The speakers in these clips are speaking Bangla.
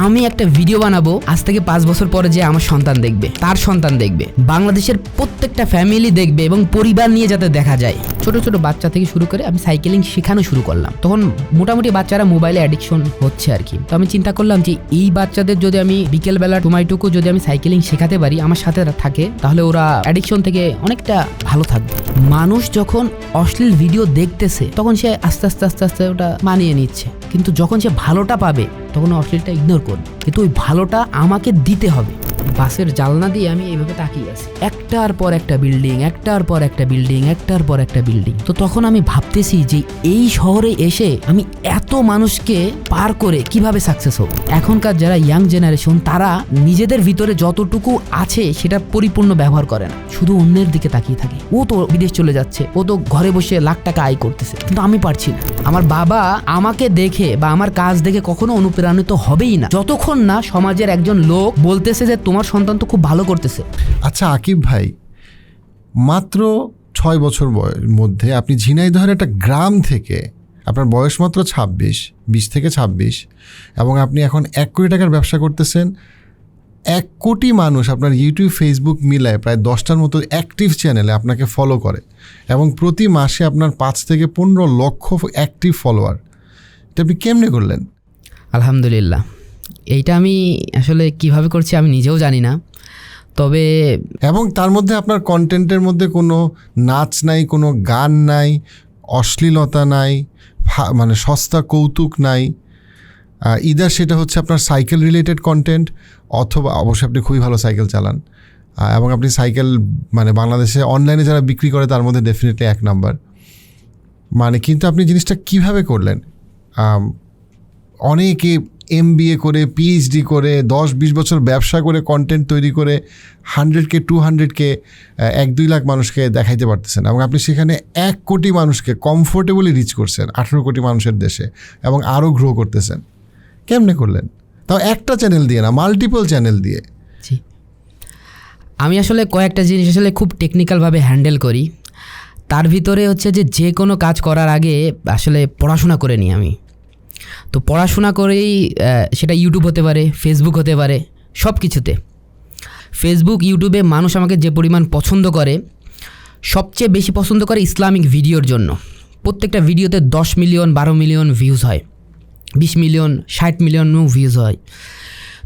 আমি একটা ভিডিও বানাবো, আজ থেকে 5 বছর পরে যে আমার সন্তান দেখবে, তার সন্তান দেখবে, বাংলাদেশের প্রত্যেকটা ফ্যামিলি দেখবে এবং পরিবার নিয়ে যাতে দেখা যায়। ছোট ছোট বাচ্চা থেকে শুরু করে আমি সাইকেলিং শেখানো শুরু করলাম। তখন মোটামুটি বাচ্চারা মোবাইলে অ্যাডিকশন হচ্ছে আর কি। তো আমি চিন্তা করলাম যে এই বাচ্চাদের যদি আমি বিকেলবেলা সময়টুকু যদি আমি সাইকেলিং শেখাতে পারি, আমার সাথে থাকে, তাহলে ওরা অ্যাডিকশন থেকে অনেকটা ভালো থাকবে। মানুষ যখন অশ্লীল ভিডিও দেখতেছে তখন সে আস্তে আস্তে আস্তে আস্তে ওটা মানিয়ে নিচ্ছে, কিন্তু যখন সে ভালোটা পাবে তখন অশ্লীলটা ইগনোর করবে। কিন্তু ওই ভালোটা আমাকে দিতে হবে। বাসের জানলা দিয়ে আমি এইভাবে তাকিয়ে আছি, একটার পর একটা বিল্ডিং, একটার পর একটা বিল্ডিং, একটার পর একটা বিল্ডিং। তো তখন আমি ভাবতেছি যে এই শহরে এসে আমি এত মানুষকে পার করে কিভাবে সাকসেস হব। এখনকার যারা ইয়াং জেনারেশন, তারা নিজেদের ভিতরে যতটুকু আছে সেটা পরিপূর্ণ ব্যবহার করে না, শুধু অন্যের দিকে তাকিয়ে থাকে। ও তো বিদেশ চলে যাচ্ছে, ও তো ঘরে বসে লাখ টাকা আয় করতেছে, কিন্তু আমি পারছি না। আমার বাবা আমাকে দেখে বা আমার কাজ দেখে কখনো অনুপ্রাণিত হবেই না যতক্ষণ না সমাজের একজন লোক বলতেছে যে তোমার সন্তান তো খুব ভালো করতেছে। আচ্ছা আকিব ভাই, মাত্র 6 বছর বয়সের মধ্যে আপনি ঝিনাইদহের একটা গ্রাম থেকে, আপনার বয়স মাত্র 20 থেকে 26, এবং আপনি এখন 1 কোটি টাকার ব্যবসা করতেছেন। 1 কোটি মানুষ আপনার ইউটিউব ফেসবুক মিলায় প্রায় 10টার মতো অ্যাক্টিভ চ্যানেলে আপনাকে ফলো করে, এবং প্রতি মাসে আপনার 5 থেকে 15 লক্ষ অ্যাক্টিভ ফলোয়ার। এটা আপনি কেমনে করলেন? আলহামদুলিল্লাহ, এইটা আমি আসলে কিভাবে করছি আমি নিজেও জানি না, তবে এবং তার মধ্যে আপনার কন্টেন্টের মধ্যে কোনো নাচ নাই, কোনো গান নাই, অশ্লীলতা নাই, মানে সস্তা কৌতুক নাই। ইদার সেটা হচ্ছে আপনার সাইকেল রিলেটেড কন্টেন্ট, অথবা অবশ্যই আপনি খুবই ভালো সাইকেল চালান, এবং আপনি সাইকেল মানে বাংলাদেশে অনলাইনে যারা বিক্রি করে তার মধ্যে ডেফিনেটলি 1 নাম্বার। মানে কিন্তু আপনি জিনিসটা কিভাবে করলেন? অনেকে MBA করে, PhD করে, 10-20 বছর ব্যবসা করে, কন্টেন্ট তৈরি করে 100K 200K 1-2 লাখ মানুষকে দেখাইতে পারতেছেন, এবং আপনি সেখানে 1 কোটি মানুষকে কমফোর্টেবলি রিচ করছেন 18 কোটি মানুষের দেশে, এবং আরও গ্রো করতেছেন। কেমনে করলেন? তাও একটা চ্যানেল দিয়ে না, মাল্টিপল চ্যানেল দিয়ে। আমি আসলে কয়েকটা জিনিস আসলে খুব টেকনিক্যালভাবে হ্যান্ডেল করি। তার ভিতরে হচ্ছে যে কোনো কাজ করার আগে আসলে পড়াশোনা করে নিই আমি। তো পড়াশোনা করেই সেটা ইউটিউব হতে পারে, ফেসবুক হতে পারে, সব কিছুতে। ফেসবুক, ইউটিউবে মানুষ আমাকে যে পরিমাণ পছন্দ করে, সবচেয়ে বেশি পছন্দ করে ইসলামিক ভিডিওর জন্য। প্রত্যেকটা ভিডিওতে 10 মিলিয়ন 12 মিলিয়ন ভিউজ হয়, 20 মিলিয়ন 60 মিলিয়নও ভিউজ হয়।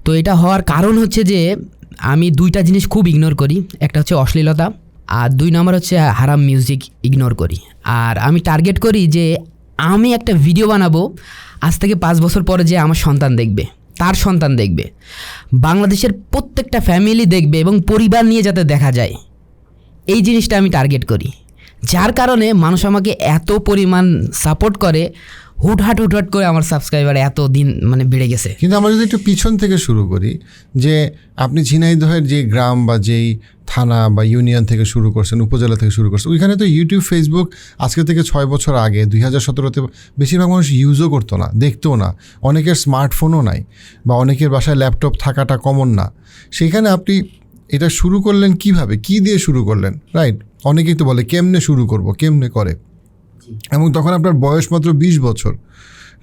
তো এটা হওয়ার কারণ হচ্ছে যে আমি 2টা জিনিস খুব ইগনোর করি। একটা হচ্ছে অশ্লীলতা, আর 2 নম্বর হচ্ছে হারাম মিউজিক ইগনোর করি। আর আমি টার্গেট করি যে আমি একটা ভিডিও বানাবো, আজ থেকে 5 বছর পরে যে আমার সন্তান দেখবে, তার সন্তান দেখবে, বাংলাদেশের প্রত্যেকটা ফ্যামিলি দেখবে এবং পরিবার নিয়ে যাতে দেখা যায়, এই জিনিসটা আমি টার্গেট করি। যার কারণে মানুষ আমাকে এত পরিমাণ সাপোর্ট করে, হুটহাট করে আমার সাবস্ক্রাইবার এত দিন মানে বেড়ে গেছে। কিন্তু আমরা যদি একটু পিছন থেকে শুরু করি, যে আপনি ঝিনাইদহের যে গ্রাম বা যেই থানা বা ইউনিয়ন থেকে শুরু করছেন, উপজেলা থেকে শুরু করছেন, ওইখানে তো ইউটিউব ফেসবুক আজকে থেকে 6 বছর আগে 2017-তে বেশিরভাগ মানুষ ইউজও করতো না, দেখতেও না, অনেকের স্মার্টফোনও নাই, বা অনেকের বাসায় ল্যাপটপ থাকাটা কমন না। সেখানে আপনি এটা শুরু করলেন কিভাবে, কি দিয়ে শুরু করলেন? রাইট, অনেকেই তো বলে কেমনে শুরু করব, কেমনে করে, এবং তখন আপনার বয়স মাত্র 20 বছর,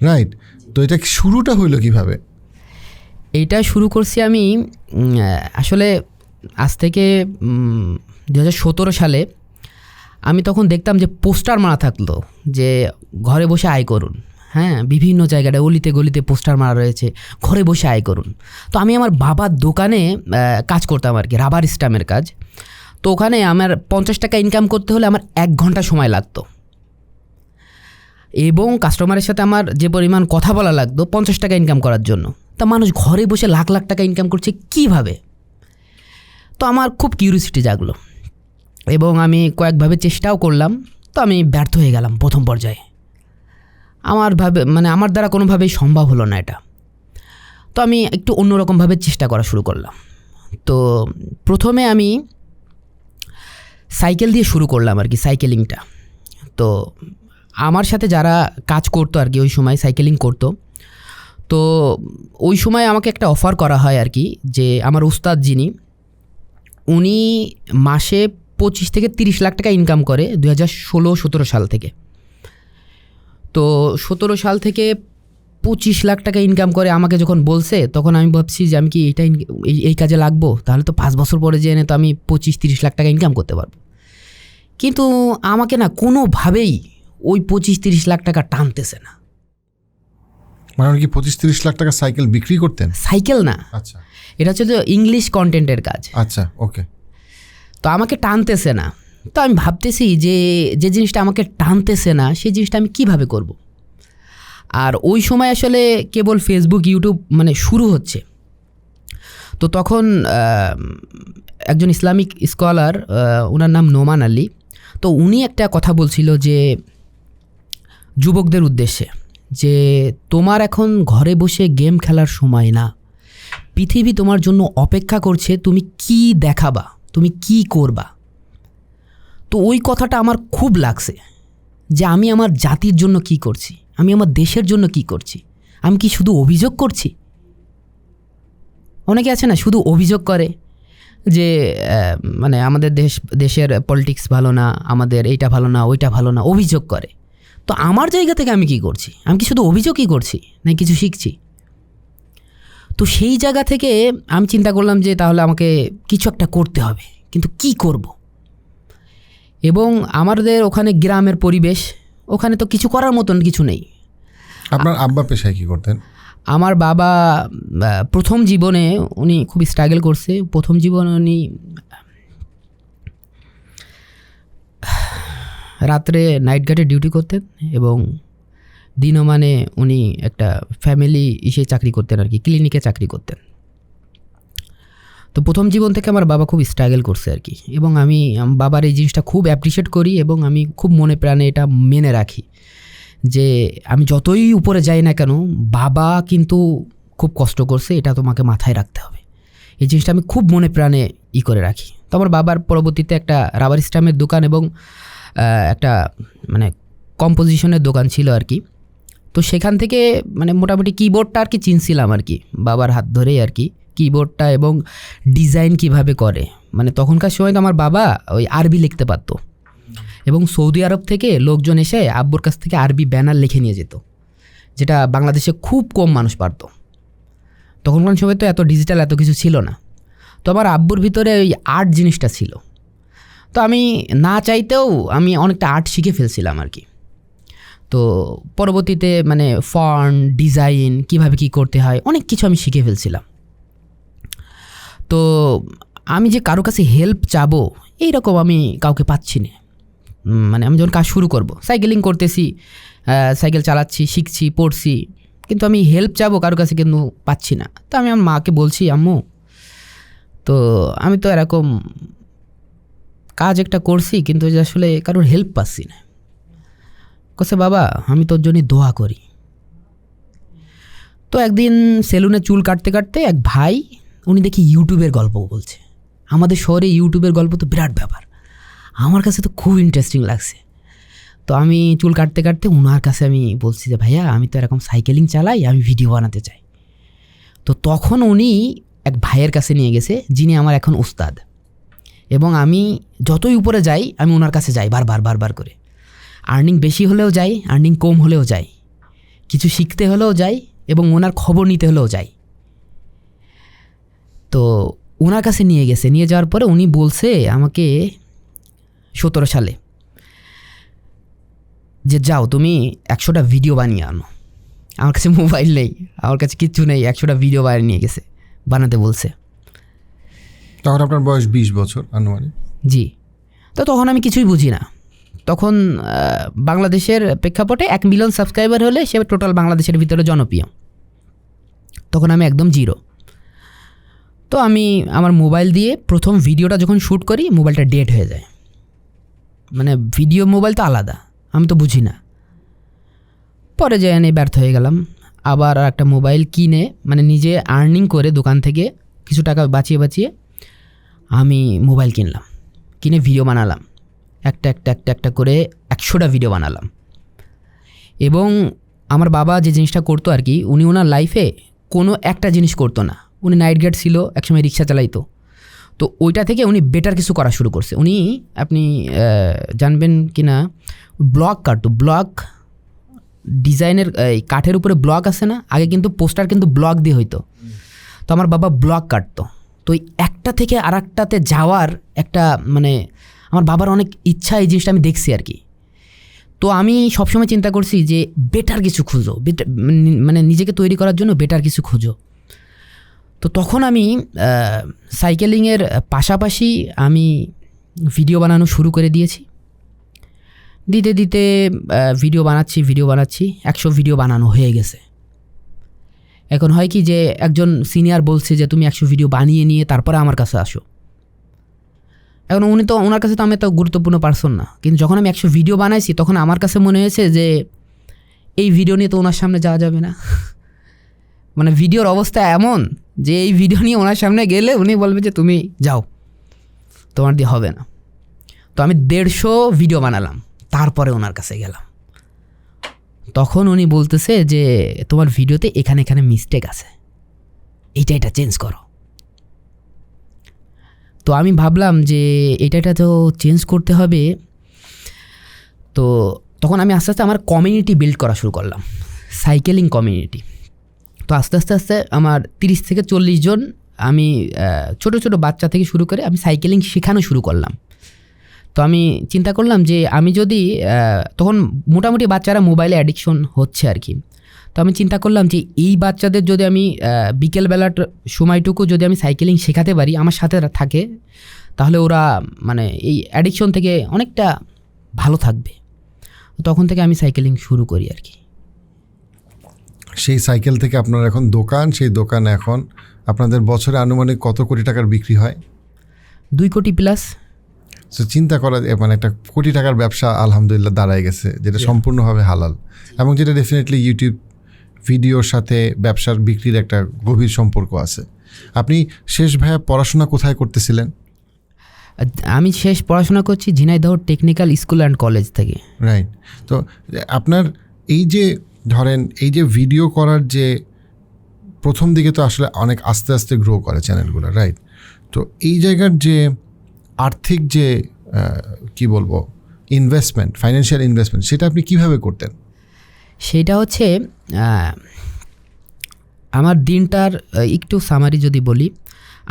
রাইট? তো এটা শুরুটা হইলো কিভাবে? এইটা শুরু করছি আমি আসলে আজ থেকে 2017 সালে। আমি তখন দেখতাম যে পোস্টার মারা থাকলো যে ঘরে বসে আয় করুন। হ্যাঁ, বিভিন্ন জায়গায় অলিতে গলিতে পোস্টার মারা রয়েছে, ঘরে বসে আয় করুন। তো আমি আমার বাবার দোকানে কাজ করতাম আর কি, রাবার স্টামের কাজ। তো ওখানে আমার 50 টাকা ইনকাম করতে হলে আমার 1 ঘন্টা সময় লাগতো, এবং কাস্টমারের সাথে আমার যে পরিমাণ কথা বলা লাগতো 50 টাকা ইনকাম করার জন্য। তা মানুষ ঘরে বসে লাখ লাখ টাকা ইনকাম করছে কিভাবে? তো আমার খুব কিউরিওসিটি জাগলো, এবং আমি কয়েকভাবে চেষ্টাও করলাম। তো আমি ব্যর্থ হয়ে গেলাম প্রথম পর্যায়ে। আমার দ্বারা কোনোভাবেই সম্ভব হলো না এটা। তো আমি একটু অন্যরকমভাবে চেষ্টা করা শুরু করলাম। তো প্রথমে আমি সাইকেল দিয়ে শুরু করলাম আর কি, সাইকেলিংটা। তো আমার সাথে যারা কাজ করতো আর কি, ওই সময় সাইকেলিং করতো, তো ওই সময় আমাকে একটা অফার করা হয় আর কি, যে আমার উস্তাদ যিনি, উনি মাসে 25 থেকে 30 লাখ টাকা ইনকাম করে 2016-17 সাল থেকে। তো 17 সাল থেকে 25 লাখ টাকা ইনকাম করে আমাকে যখন বলছে, তখন আমি ভাবছি যে আমি কি এই কাজে লাগবো, তাহলে তো 5 বছর পরে জেনে তো আমি 25-30 লাখ টাকা ইনকাম করতে পারবো। কিন্তু আমাকে না কোনোভাবেই ওই 25-30 লাখ টাকা টানতেছে না। মানে কি 25-30 লাখ টাকা সাইকেল বিক্রি করতেন? সাইকেল না, আচ্ছা এটা হচ্ছে যে ইংলিশ কন্টেন্টের কাজ। আচ্ছা ওকে। তো আমাকে টানতেছে না। তো আমি ভাবতেছি যে যে জিনিসটা আমাকে টানতেছে না সেই জিনিসটা আমি কিভাবে করব। আর ওই সময় আসলে কেবল ফেসবুক ইউটিউব মানে শুরু হচ্ছে। তো তখন একজন ইসলামিক স্কলার, ওনার নাম নোমান আলী, তো উনি একটা কথা বলছিল যে যুবকদের উদ্দেশ্যে, যে তোমার এখন ঘরে বসে গেম খেলার সময় না, পৃথিবী তোমার জন্য অপেক্ষা করছে তুমি কি দেখাবা, তুমি কি করবা। তো ওই কথাটা আমার খুব লাগছে যে আমি আমার জাতির জন্য কি করছি, আমি আমার দেশের জন্য কি করছি। আমি কি শুধু অভিযোগ করছি? অনেকে আছে না শুধু অভিযোগ করে যে মানে আমাদের দেশের পলিটিক্স ভালো না, আমাদের এইটা ভালো না, ওইটা ভালো না, অভিযোগ করে। তো আমার জায়গা থেকে আমি কি করছি? আমি কি শুধু অভিযোগই করছি না কিছু শিখছি? তো সেই জায়গা থেকে আমি চিন্তা করলাম যে তাহলে আমাকে কিছু একটা করতে হবে, কিন্তু কি করব। এবং আমাদের ওখানে গ্রামের পরিবেশ, ওখানে তো কিছু করার মতন কিছু নেই। আপনার আব্বা পেশায় কি করতেন? আমার বাবা প্রথম জীবনে উনি খুব স্ট্রাগল করছে। প্রথম জীবনে উনি রাত্রে নাইট গার্ডে ডিউটি করতেন এবং দিনও মানে উনি একটা ফ্যামিলি ইসে চাকরি করতেন আর কি, ক্লিনিকে চাকরি করতেন। তো প্রথম জীবন থেকে আমার বাবা খুব স্ট্রাগল করছে আর কি। এবং আমি বাবার এই জিনিসটা খুব অ্যাপ্রিসিয়েট করি এবং আমি খুব মনে প্রাণে এটা মেনে রাখি যে আমি যতই উপরে যাই না কেন, বাবা কিন্তু খুব কষ্ট করছে, এটা তোমাকে মাথায় রাখতে হবে। এই জিনিসটা আমি খুব মনে প্রাণে করে রাখি। তো আমার বাবার পরবর্তীতে একটা রাবার স্ট্যাম্পের দোকান এবং একটা মানে কম্পোজিশনের দোকান ছিল আর কি। তো সেখান থেকে মানে মোটামুটি কিবোর্ডটা আর কি চিনছিলাম আর কি, বাবার হাত ধরেই আর কি, কিবোর্ডটা এবং ডিজাইন কিভাবে করে। মানে তখনকার সময় তো আমার বাবা ওই আরবি লিখতে পারতো এবং সৌদি আরব থেকে লোকজন এসে আব্বুর কাছ থেকে আরবি ব্যানার লিখে নিয়ে যেত, যেটা বাংলাদেশে খুব কম মানুষ পারতো। তখনকার সময় তো এত ডিজিটাল এত কিছু ছিল না। তো আমার আব্বুর ভিতরে ওই আর্ট জিনিসটা ছিল। তো আমি না চাইতেও আমি অনেকটা আর্ট শিখে ফেলছিলাম আর কি। তো পরবর্তীতে মানে ফন্ট ডিজাইন কীভাবে কী করতে হয় অনেক কিছু আমি শিখে ফেলছিলাম। তো আমি যে কারো কাছে হেল্প চাবো এইরকম আমি কাউকে পাচ্ছি না। মানে আমি যখন কাজ শুরু করব, সাইকেলিং করতেছি, সাইকেল চালাচ্ছি, শিখছি, পড়ছি, কিন্তু আমি হেল্প চাবো কারো কাছে কিন্তু পাচ্ছি না। তো আমি আমার মাকে বলছি, আম্মু তো আমি তো এরকম কাজ একটা করছি কিন্তু আসলে কারোর হেল্প পাচ্ছি না। কছে বাবা আমি তোর জন্য দোয়া করি। তো একদিন সেলুনে চুল কাটতে কাটতে এক ভাই উনি দেখি ইউটিউবের গল্প বলছে। আমাদের শহরে ইউটিউবের গল্প তো বিরাট ব্যাপার, আমার কাছে তো খুব ইন্টারেস্টিং লাগছে। তো আমি চুল কাটতে কাটতে ওনার কাছে আমি বলছি যে ভাইয়া আমি তো এরকম সাইকেলিং চালাই, আমি ভিডিও বানাতে চাই। তো তখন উনি এক ভাইয়ের কাছে নিয়ে গেছে যিনি আমার এখন উস্তাদ, এবং আমি যতই উপরে যাই আমি ওনার কাছে যাই বারবার করে। আর্নিং বেশি হলেও যাই, আর্নিং কম হলেও যাই, কিছু শিখতে হলেও যাই এবং ওনার খবর নিতে হলেও যাই। তো ওনার কাছে নিয়ে গেছে, নিয়ে যাওয়ার পরে উনি বলছে আমাকে 17 সালে যে যাও তুমি 100টা ভিডিও বানিয়ে আনো। আমার কাছে মোবাইল নেই, আমার কাছে কিচ্ছু নেই, 100টা ভিডিও বানিয়ে নিয়ে গেছে, বানাতে বলছে। তখন আপনার বয়স 20 বছর আনুমানিক? জি। তো তখন আমি কিছুই বুঝি না। তখন বাংলাদেশের প্রেক্ষাপটে 1 মিলিয়ন সাবস্ক্রাইবার হলে সে টোটাল বাংলাদেশের ভিতরে জনপ্রিয়। তখন আমি একদম জিরো। তো আমি আমার মোবাইল দিয়ে প্রথম ভিডিওটা যখন শ্যুট করি মোবাইলটা ডেড হয়ে যায়। মানে ভিডিও মোবাইল তো আলাদা, আমি তো বুঝি না। পরে যাই এনে ব্যর্থ হয়ে গেলাম। আবার একটা মোবাইল কিনে মানে নিজে আর্নিং করে দোকান থেকে কিছু টাকা বাঁচিয়ে আমি মোবাইল কিনলাম, কিনে ভিডিও বানালাম, একটা করে 100টা ভিডিও বানালাম। এবং আমার বাবা যে জিনিসটা করতো আর কি, উনি ওনার লাইফে কোনো একটা জিনিস করতো না। উনি নাইট গার্ড ছিল, একসময় রিক্সা চালাইতো। তো ওইটা থেকে উনি বেটার কিছু করা শুরু করছে। উনি আপনি জানবেন কি না, ব্লগ কাটতো, ব্লগ ডিজাইনের এই কাঠের উপরে ব্লক আছে না, আগে কিন্তু পোস্টার কিন্তু ব্লক দিয়ে হইতো, তো আমার বাবা ব্লক কাটতো। তো ওই একটা থেকে আর একটাতে যাওয়ার একটা মানে আমার বাবার অনেক ইচ্ছা, এই জিনিসটা আমি দেখছি আর কি। তো আমি সবসময় চিন্তা করছি যে বেটার কিছু খুঁজো, মানে নিজেকে তৈরি করার জন্য বেটার কিছু খুঁজো। তো তখন আমি সাইকেলিংয়ের পাশাপাশি আমি ভিডিও বানানো শুরু করে দিয়েছি। দিতে দিতে ভিডিও বানাচ্ছি 100 ভিডিও বানানো হয়ে গেছে। এখন হয় কি যে একজন সিনিয়র বলছে যে তুমি 100 ভিডিও বানিয়ে নিয়ে তারপরে আমার কাছে আসো। এখন ওনার কাছে তো আমি এত গুরুত্বপূর্ণ পারসন না, কিন্তু যখন আমি 100 ভিডিও বানাইছি তখন আমার কাছে মনে হয়েছে যে এই ভিডিও নিয়ে তো ওনার সামনে যাওয়া যাবে না। মানে ভিডিওর অবস্থা এমন যে এই ভিডিও নিয়ে ওনার সামনে গেলে উনি বলবে যে তুমি যাও, তোমার দিয়ে হবে না। তো আমি 150 ভিডিও বানালাম, তারপরে ওনার কাছে গেলাম। তখন উনি বলতেছে যে তোমার ভিডিওতে এখানে এখানে মিস্টেক আছে, এটা চেঞ্জ করো। তো আমি ভাবলাম যে এটা তো চেঞ্জ করতে হবে। তো তখন আমি আস্তে আস্তে আমার কমিউনিটি বিল্ড করা শুরু করলাম, সাইকেলিং কমিউনিটি। তো আস্তে আস্তে আমার 30 থেকে 40 জন, আমি ছোট ছোট বাচ্চা থেকে শুরু করে আমি সাইকেলিং শেখানো শুরু করলাম। তো আমি চিন্তা করলাম যে আমি যদি তখন মোটামুটি বাচ্চারা মোবাইলে অ্যাডিকশন হচ্ছে আর কি। তো আমি চিন্তা করলাম যে এই বাচ্চাদের যদি আমি বিকেলবেলার সময়টুকু যদি আমি সাইকেলিং শেখাতে পারি, আমার সাথে থাকে, তাহলে ওরা মানে এই অ্যাডিকশন থেকে অনেকটা ভালো থাকবে। তখন থেকে আমি সাইকেলিং শুরু করি আর কি। সেই সাইকেল থেকে আপনার এখন দোকান, সেই দোকান এখন আপনাদের বছরে আনুমানিক কত কোটি টাকার বিক্রি হয়? 2 কোটি প্লাস। সো চিন্তা করা মানে একটা কোটি টাকার ব্যবসা আলহামদুলিল্লাহ দাঁড়ায় গেছে, যেটা সম্পূর্ণভাবে হালাল এবং যেটা ডেফিনেটলি ইউটিউব ভিডিওর সাথে ব্যবসার বিক্রির একটা গভীর সম্পর্ক আছে। আপনি শেষ ভাইয়া পড়াশোনা কোথায় করতেছিলেন? আমি শেষ পড়াশোনা করছি Jhenaidah technical school and college থেকে। রাইট। তো আপনার এই যে ধরেন এই যে ভিডিও করার যে প্রথম দিকে তো আসলে অনেক আস্তে আস্তে গ্রো করে চ্যানেলগুলো, রাইট? তো এই জায়গার যে আর্থিক যে কি বলবো ইনভেস্টমেন্ট, ফাইন্যান্সিয়াল ইনভেস্টমেন্ট, সেটা আপনি কিভাবে করতেন? সেটা হচ্ছে আমার দিনটার একটু সামারি যদি বলি,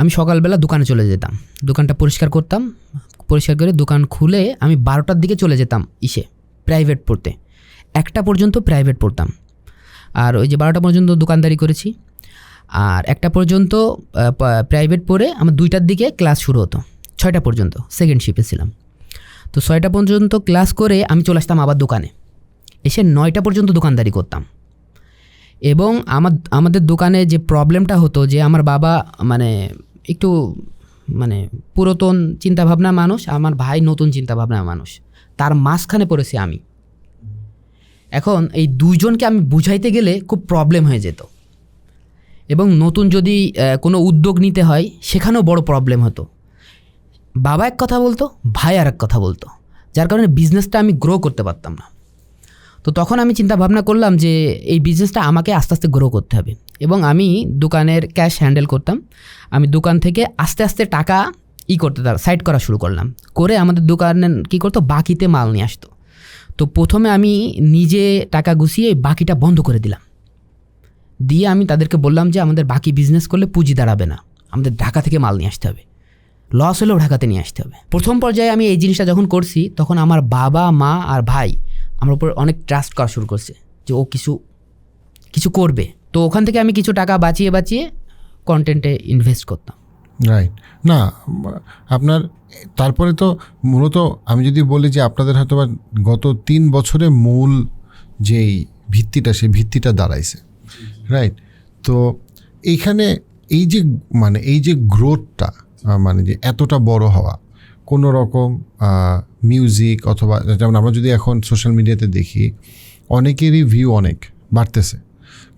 আমি সকালবেলা দোকানে চলে যেতাম, দোকানটা পরিষ্কার করতাম, পরিষ্কার করে দোকান খুলে আমি 12টার দিকে চলে যেতাম প্রাইভেট পড়তে। 1টা পর্যন্ত প্রাইভেট পড়তাম, আর ওই যে 12টা পর্যন্ত দোকানদারি করেছি, আর 1টা পর্যন্ত প্রাইভেট পড়ে আমার 2টার দিকে ক্লাস শুরু হতো, 6টা পর্যন্ত সেকেন্ড শিফটে ছিলাম। তো 6টা পর্যন্ত ক্লাস করে আমি চলে আসতাম আবার দোকানে, এসে 9টা পর্যন্ত দোকানদারি করতাম। এবং আমাদের দোকানে যে প্রবলেমটা হতো যে আমার বাবা মানে একটু মানে পুরাতন চিন্তাভাবনা মানুষ, আমার ভাই নতুন চিন্তাভাবনা মানুষ, তার মাঝখানে পড়েছি আমি। এখন এই দুইজনকে আমি বুঝাইতে গেলে খুব প্রবলেম হয়ে যেত, এবং নতুন যদি কোনো উদ্যোগ নিতে হয় সেখানেও বড় প্রবলেম হতো। বাবা এক কথা বলতো, ভাই আর এক কথা বলতো, যার কারণে বিজনেসটা আমি গ্রো করতে পারতাম না। তো তখন আমি চিন্তা ভাবনা করলাম যে এই বিজনেসটা আমাকে আস্তে আস্তে গ্রো করতে হবে, এবং আমি দোকানের ক্যাশ হ্যান্ডেল করতাম। আমি দোকান থেকে আস্তে আস্তে টাকা সাইড করা শুরু করলাম, করে আমাদের দোকানে কী করতো, বাকিতে মাল নিয়ে আসতো। তো প্রথমে আমি নিজে টাকা গুছিয়ে বাকিটা বন্ধ করে দিলাম, দিয়ে আমি তাদেরকে বললাম যে আমাদের বাকি বিজনেস করলে পুঁজি দাঁড়াবে না, আমাদের ঢাকা থেকে মাল নিয়ে আসতে হবে, লস হলেও ঢাকাতে নিয়ে আসতে হবে। প্রথম পর্যায়ে আমি এই জিনিসটা যখন করছি তখন আমার বাবা মা আর ভাই আমার উপর অনেক ট্রাস্ট করা শুরু করছে যে ও কিছু করবে। তো ওখান থেকে আমি কিছু টাকা বাঁচিয়ে কন্টেন্টে ইনভেস্ট করতাম। রাইট। না আপনার তারপরে তো মূলত আমি যদি বলি যে আপনাদের হয়তো বা গত 3 বছরে মূল যেই ভিত্তিটা, সেই ভিত্তিটা দাঁড়াইছে, রাইট? তো এইখানে এই যে গ্রোথটা, মানে যে এতটা বড় হওয়া, কোনো রকম মিউজিক অথবা যেমন আমরা যদি এখন সোশ্যাল মিডিয়াতে দেখি অনেকেরই ভিউ অনেক বাড়তেছে,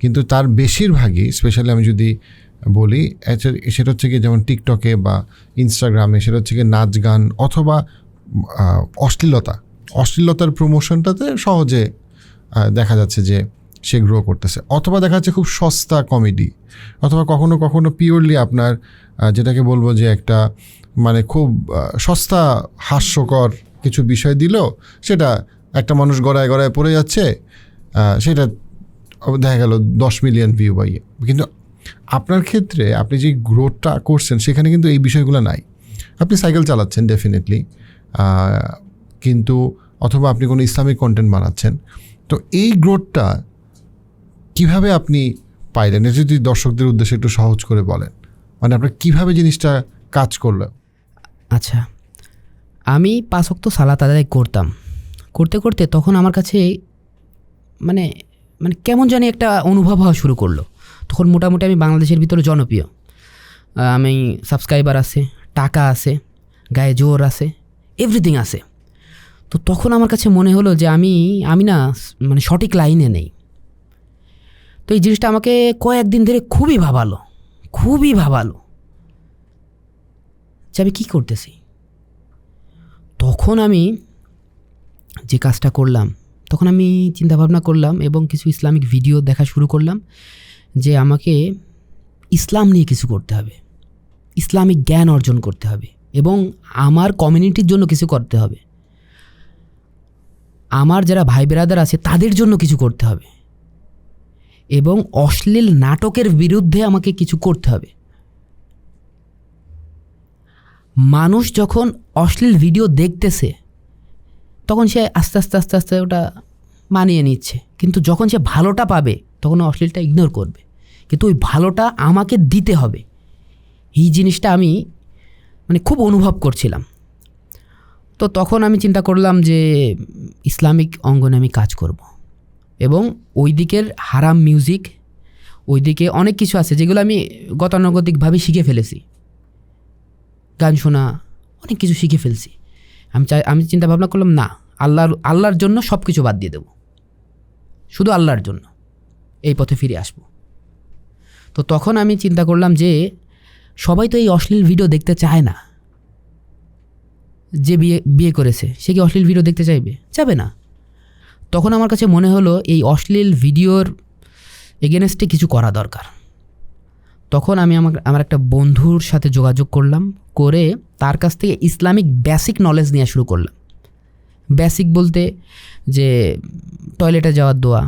কিন্তু তার বেশিরভাগই, স্পেশালি আমি যদি বলি, সেটা হচ্ছে কি যেমন টিকটকে বা ইনস্টাগ্রামে, সেটা হচ্ছে কি নাচ গান অথবা অশ্লীলতার প্রমোশনটাতে সহজে দেখা যাচ্ছে যে সে গ্রো করতেছে, অথবা দেখা যাচ্ছে খুব সস্তা কমেডি, অথবা কখনো কখনো পিওরলি আপনার যেটাকে বলবো যে একটা মানে খুব সস্তা হাস্যকর কিছু বিষয় দিল, সেটা একটা মানুষ গড়ায় পড়ে যাচ্ছে, সেটা দেখা গেল 10 মিলিয়ন ভিউ বা ইয়ে। কিন্তু আপনার ক্ষেত্রে আপনি যে গ্রোথটা করছেন সেখানে কিন্তু এই বিষয়গুলো নাই। আপনি সাইকেল চালাচ্ছেন ডেফিনেটলি, কিন্তু অথবা আপনি কোনো ইসলামিক কন্টেন্ট বানাচ্ছেন। তো এই গ্রোথটা কিভাবে আপনি পাইলেন, এটা যদি দর্শকদের উদ্দেশ্যে একটু সহজ করে বলেন, মানে আপনার কীভাবে জিনিসটা কাজ করলো? আচ্ছা, আমি 5 ওয়াক্ত সালাত আদায় করতাম, করতে করতে তখন আমার কাছে মানে মানে কেমন জানি একটা অনুভব হওয়া শুরু করলো। তখন মোটামুটি আমি বাংলাদেশের ভিতরে জনপ্রিয়, আমি সাবস্ক্রাইবার আছে, টাকা আছে, গায়ে জোর আছে, এভরিথিং আছে। তো তখন আমার কাছে মনে হলো যে আমি না মানে সঠিক লাইনে নেই। তো এই জিনিসটা আমাকে কয়েকদিন ধরে খুবই ভাবালো যে আমি কী করতেছি। তখন আমি যে কাজটা করলাম, তখন আমি চিন্তাভাবনা করলাম এবং কিছু ইসলামিক ভিডিও দেখা শুরু করলাম যে আমাকে ইসলাম নিয়ে কিছু করতে হবে, ইসলামিক জ্ঞান অর্জন করতে হবে এবং আমার কমিউনিটির জন্য কিছু করতে হবে, আমার যারা ভাই ব্রাদার আছে তাদের জন্য কিছু করতে হবে এবং অশ্লীল নাটকের বিরুদ্ধে আমাকে কিছু করতে হবে। মানুষ যখন অশ্লীল ভিডিও দেখতেছে তখন সে আস্তে আস্তে ওটা মানিয়ে নিচ্ছে, কিন্তু যখন সে ভালোটা পাবে তখন অশ্লীলটা ইগনোর করবে, কিন্তু ওই ভালোটা আমাকে দিতে হবে। এই জিনিসটা আমি মানে খুব অনুভব করছিলাম। তো তখন আমি চিন্তা করলাম যে ইসলামিক অঙ্গনে আমি কাজ করব এবং ওই দিকের হারাম মিউজিক, ওই দিকে অনেক কিছু আছে যেগুলো আমি গতানুগতিকভাবে শিখে ফেলেছি, গান শোনা অনেক কিছু শিখে ফেলছি। আমি চিন্তা ভাবনা করলাম না, আল্লাহর জন্য সব কিছু বাদ দিয়ে দেব, শুধু আল্লাহর জন্য এই পথে ফিরে আসব। তো তখন আমি চিন্তা করলাম যে সবাই তো এই অশ্লীল ভিডিও দেখতে চায় না। যে বিয়ে করেছে সে কি অশ্লীল ভিডিও দেখতে যাবে না। তখন আমার কাছে মনে হলো এই অশ্লীল ভিডিওর এগেনস্টে কিছু করা দরকার। তখন আমি আমার একটা বন্ধুর সাথে যোগাযোগ করলাম, করে তার কাছ থেকে ইসলামিক বেসিক নলেজ নেওয়া শুরু করলাম। বেসিক বলতে যে টয়লেটে যাওয়ার দোয়া,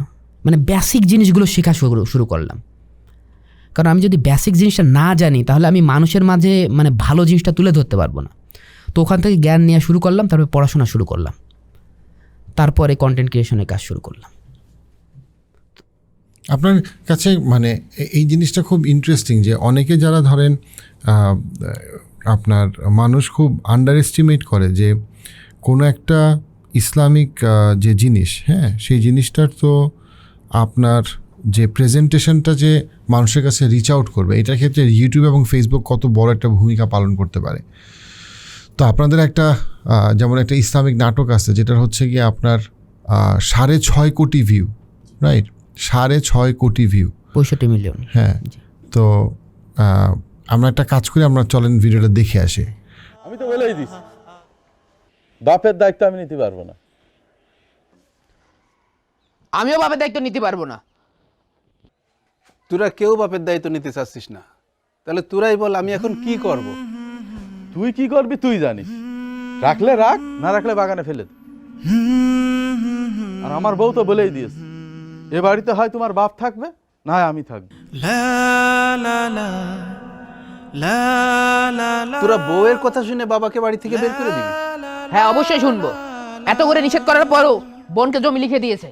মানে বেসিক জিনিসগুলো শেখা শুরু করলাম। কারণ আমি যদি বেসিক জিনিসটা না জানি তাহলে আমি মানুষের মাঝে মানে ভালো জিনিসটা তুলে ধরতে পারবো না। তো ওখান থেকে জ্ঞান নেওয়া শুরু করলাম, তারপরে পড়াশোনা শুরু করলাম, তারপরে কন্টেন্ট ক্রিয়েশনের কাজ শুরু করলাম। আপনার কাছে মানে এই জিনিসটা খুব ইন্টারেস্টিং যে অনেকে যারা ধরেন আপনার মানুষ খুব আন্ডার এস্টিমেট করে যে কোনো একটা ইসলামিক যে জিনিস, হ্যাঁ, সেই জিনিসটার তো আপনার যে প্রেজেন্টেশনটা যে মানুষের কাছে রিচ আউট করবে, এটার ক্ষেত্রে ইউটিউব এবং ফেসবুক কত বড় একটা ভূমিকা পালন করতে পারে। তো আপনাদের একটা যেমন একটা ইসলামিক নাটক আছে যেটার হচ্ছে গিয়ে আপনার 6.5 কোটি ভিউ, রাইট? 6.5 কোটি ভিউ, 65 মিলিয়ন। হ্যাঁ। তো আমরা একটা কাজ করি, আমরা চলেন ভিডিওটা দেখে আসি। আমি তো বলেই দিছি, বাপের দায়িত্ব আমি নিতে পারবো না। আমিও বাপের দায়িত্ব নিতে পারবো না। তোরা কেউ বাপের দায়িত্ব নিতে চাচ্ছিস না, তাহলে তোরাই বল আমি এখন কি করব? তুই কি করবি তুই জানিস, রাখলে রাখ, না রাখলে বাগানে ফেলে দে। আর আমার বউ তো বলেই দিয়েছে, এ বাড়িতে হয় তোমার বাপ থাকবে, না হয় আমি থাকবো। তোরা বউয়ের কথা শুনে বাবাকে বাড়ি থেকে বের করে দিবি? হ্যাঁ, অবশ্যই শুনবো। এত করে নিষেধ করার পরও বোনকে জমি লিখে দিয়েছে।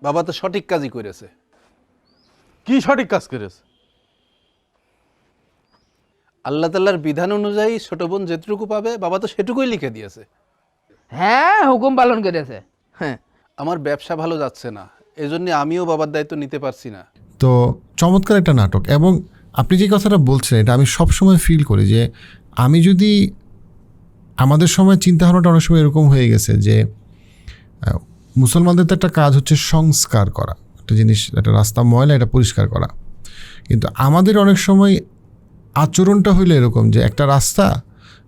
বাবা তো সঠিক কাজই করেছে। কি সঠিক কাজ করেছে? আল্লাহ তাআলার বিধান অনুযায়ী ছোট বোন যেটুকু পাবে বাবা তো সেটুকুই লিখে দিয়েছে। হ্যাঁ, হুকুম পালন করেছে। হ্যাঁ, আমার ব্যবসা ভালো যাচ্ছে না, এজন্য আমিও বাবার দায়িত্ব নিতে পারছি না। তো চমৎকার একটা নাটক। এবং আপনি যে কথাটা বলছেন এটা আমি সবসময় ফিল করি যে আমি যদি আমাদের সময় চিন্তাভাবনাটা অনেক সময় এরকম হয়ে গেছে যে মুসলমানদের তো একটা কাজ হচ্ছে সংস্কার করা, একটা জিনিস, একটা রাস্তা ময়লা, এটা পরিষ্কার করা। কিন্তু আমাদের অনেক সময় আচরণটা হইলো এরকম যে একটা রাস্তা,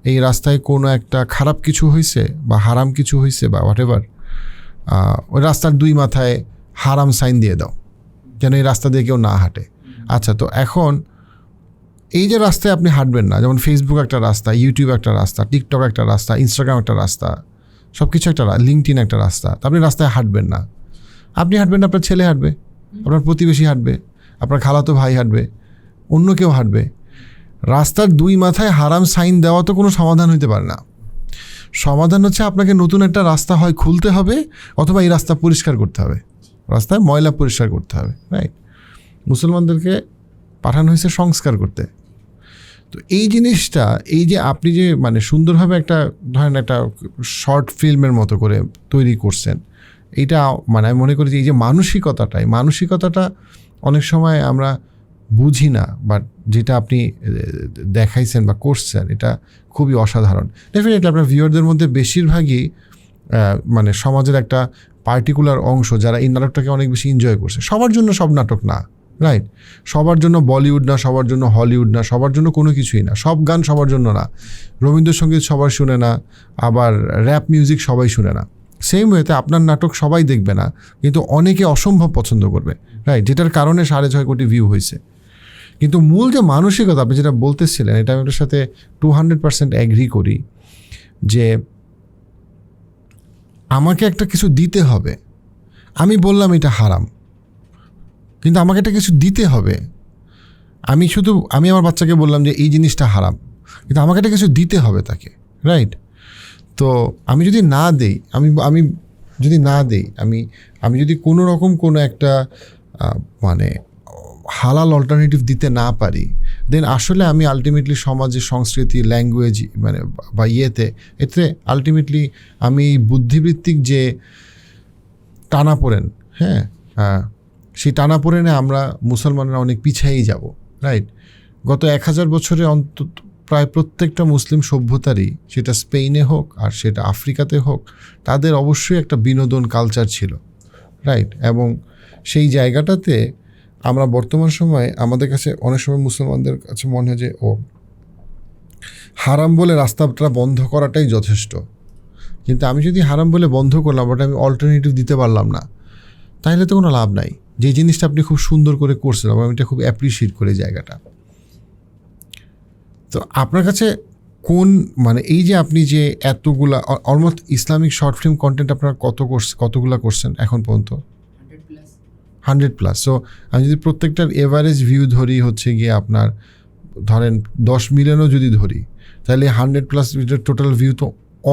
এই রাস্তায় কোনো একটা খারাপ কিছু হয়েছে বা হারাম কিছু হয়েছে বা হোয়াট এভার, ওই রাস্তার দুই মাথায় হারাম সাইন দিয়ে দাও যেন এই রাস্তা দিয়ে কেউ না হাঁটে। আচ্ছা, তো এখন এই যে রাস্তায় আপনি হাঁটবেন না, যেমন ফেসবুক একটা রাস্তা, ইউটিউব একটা রাস্তা, টিকটক একটা রাস্তা, ইনস্টাগ্রাম একটা রাস্তা, সব কিছু একটা, লিঙ্কডইন একটা রাস্তা, আপনি রাস্তায় হাঁটবেন না। আপনি হাঁটবেন, আপনার ছেলে হাঁটবে, আপনার প্রতিবেশী হাঁটবে, আপনার খালাতো ভাই হাঁটবে, অন্য কেউ হাঁটবে। রাস্তার দুই মাথায় হারাম সাইন দেওয়া তো কোনো সমাধান হইতে পারে না। সমাধান হচ্ছে আপনাকে নতুন একটা রাস্তা হয় খুলতে হবে, অথবা এই রাস্তা পরিষ্কার করতে হবে, রাস্তায় ময়লা পরিষ্কার করতে হবে, রাইট? মুসলমানদেরকে পাঠানো হয়েছে সংস্কার করতে। তো এই জিনিসটা, এই যে আপনি যে মানে সুন্দরভাবে একটা ধরেন একটা শর্ট ফিল্মের মতো করে তৈরি করছেন, এইটা মানে আমি মনে করি যে এই যে মানসিকতাটা অনেক সময় আমরা বুঝি না, বাট যেটা আপনি দেখাইছেন বা করছেন এটা খুবই অসাধারণ। ডেফিনেটলি আপনার ভিউয়ারদের মধ্যে বেশিরভাগই মানে সমাজের একটা পার্টিকুলার অংশ যারা এই নাটকটাকে অনেক বেশি এনজয় করছে। সবার জন্য সব নাটক না, রাইট? সবার জন্য বলিউড না, সবার জন্য হলিউড না, সবার জন্য কোনো কিছুই না, সব গান সবার জন্য না, রবীন্দ্রসঙ্গীত সবাই শুনে না, আবার র্যাপ মিউজিক সবাই শুনে না। সেম ওয়েতে আপনার নাটক সবাই দেখবে না, কিন্তু অনেকে অসম্ভব পছন্দ করবে, রাইট? যেটার কারণে 6.5 কোটি ভিউ হয়েছে। কিন্তু মূল যে মানসিকতা আপনি যেটা বলতেছিলেন, এটা আমি ওটার সাথে 200% অ্যাগ্রি করি যে আমাকে একটা কিছু দিতে হবে। আমি বললাম এটা হারাম, কিন্তু আমাকে একটা কিছু দিতে হবে। আমি আমার বাচ্চাকে বললাম যে এই জিনিসটা হারাম, কিন্তু আমাকে একটা কিছু দিতে হবে তাকে, রাইট? তো আমি যদি না দেই, আমি যদি কোনো রকম কোনো একটা মানে হালাল অল্টারনেটিভ দিতে না পারি, দেন আসলে আমি আলটিমেটলি সমাজের সংস্কৃতি, ল্যাঙ্গুয়েজ মানে বা এতে আলটিমেটলি আমি বুদ্ধিবৃত্তিক যে টানাপোড়েন, সেই টানাপোড়েনে আমরা মুসলমানরা অনেক পিছিয়েই যাব, রাইট? গত 1000 বছরে অন্তত প্রায় প্রত্যেকটা মুসলিম সভ্যতারই, সেটা স্পেনে হোক আর সেটা আফ্রিকাতে হোক, তাদের অবশ্যই একটা বিনোদন কালচার ছিল, রাইট? এবং সেই জায়গাটাতে আমরা বর্তমান সময়ে আমাদের কাছে অনেক সময় মুসলমানদের কাছে মনে হয় যে হারাম বলে রাস্তাটা বন্ধ করাটাই যথেষ্ট। কিন্তু আমি যদি হারাম বলে বন্ধ করলাম, বাট আমি অল্টারনেটিভ দিতে পারলাম না, তাহলে তো কোনো লাভ নাই। যে জিনিসটা আপনি খুব সুন্দর করে করছেন, আমি এটা খুব অ্যাপ্রিসিয়েট করি জায়গাটা। তো আপনার কাছে কোন মানে এই যে আপনি যে এতগুলা almost Islamic short film content আপনারা কতগুলা করছেন এখন পর্যন্ত? 100+। সো আমি যদি প্রত্যেকটার এভারেজ ভিউ ধরি হচ্ছে গিয়ে আপনার ধরেন 10 মিলিয়নও যদি ধরি, তাহলে 100+ টোটাল ভিউ তো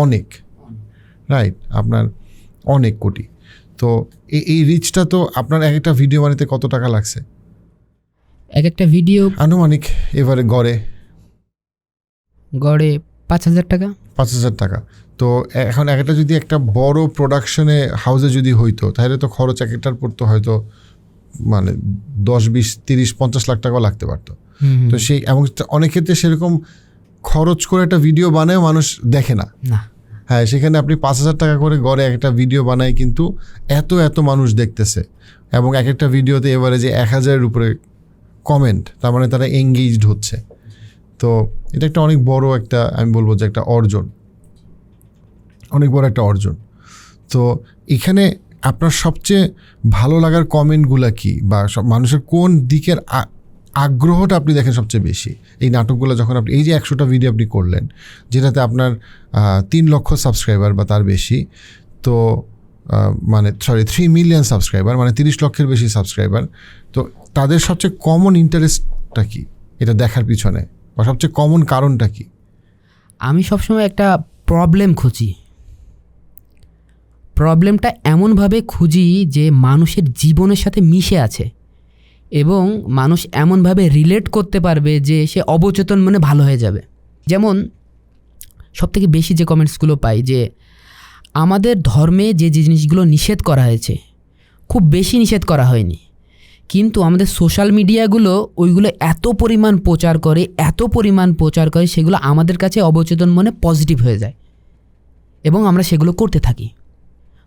অনেক, রাইট? আপনার অনেক কোটি। তো এই রিচটা তো আপনার এক একটা ভিডিও বানাতে কত টাকা লাগছে? এক একটা ভিডিও আনুমানিক এবারে গড়ে 5,000 টাকা। 5,000 টাকা। তো এখন একটা যদি একটা বড় প্রোডাকশনে হাউসে যদি হইতো, তাহলে তো খরচ এক একটার পড়তো হয়তো মানে 10, 20, 30, 50 লাখ টাকাও লাগতে পারতো। তো সেই এবং অনেক ক্ষেত্রে সেরকম খরচ করে একটা ভিডিও বানায় মানুষ দেখে না। হ্যাঁ, সেখানে আপনি 5,000 টাকা করে গড়ে একটা ভিডিও বানায়, কিন্তু এত মানুষ দেখতেছে, এবং এক একটা ভিডিওতে এবারে যে 1000-এর উপরে কমেন্ট, তার মানে তারা এঙ্গেজড হচ্ছে। তো এটা একটা অনেক বড় একটা, আমি বলবো যে একটা অর্জন, অনেক বড় একটা অর্জন। তো এখানে আপনার সবচেয়ে ভালো লাগার কমেন্টগুলো কি, বা মানুষের কোন দিকের আগ্রহটা আপনি দেখেন সবচেয়ে বেশি এই নাটকগুলো? যখন আপনি এই যে 100টা ভিডিও আপনি করলেন, যেটাতে আপনার 3 লক্ষ সাবস্ক্রাইবার বা তার বেশি, তো মানে 3 মিলিয়ন সাবস্ক্রাইবার, মানে 30 লক্ষের বেশি সাবস্ক্রাইবার, তো তাদের সবচেয়ে কমন ইন্টারেস্টটা কি এটা দেখার পিছনে, বা সবচেয়ে কমন কারণটা কি? আমি সবসময় একটা প্রবলেম খুঁজি। প্রবলেমটা এমনভাবে খুঁজি যে মানুষের জীবনের সাথে মিশে আছে, এবং মানুষ এমনভাবে রিলেট করতে পারবে যে সে অবচেতন মনে ভালো হয়ে যাবে। যেমন সবথেকে বেশি যে কমেন্টসগুলো পাই যে আমাদের ধর্মে যে জিনিসগুলো নিষেধ করা হয়েছে, খুব বেশি নিষেধ করা হয়নি, কিন্তু আমাদের সোশ্যাল মিডিয়াগুলো ওইগুলো এত পরিমাণ প্রচার করে সেগুলো আমাদের কাছে অবচেতন মনে পজিটিভ হয়ে যায়, এবং আমরা সেগুলো করতে থাকি।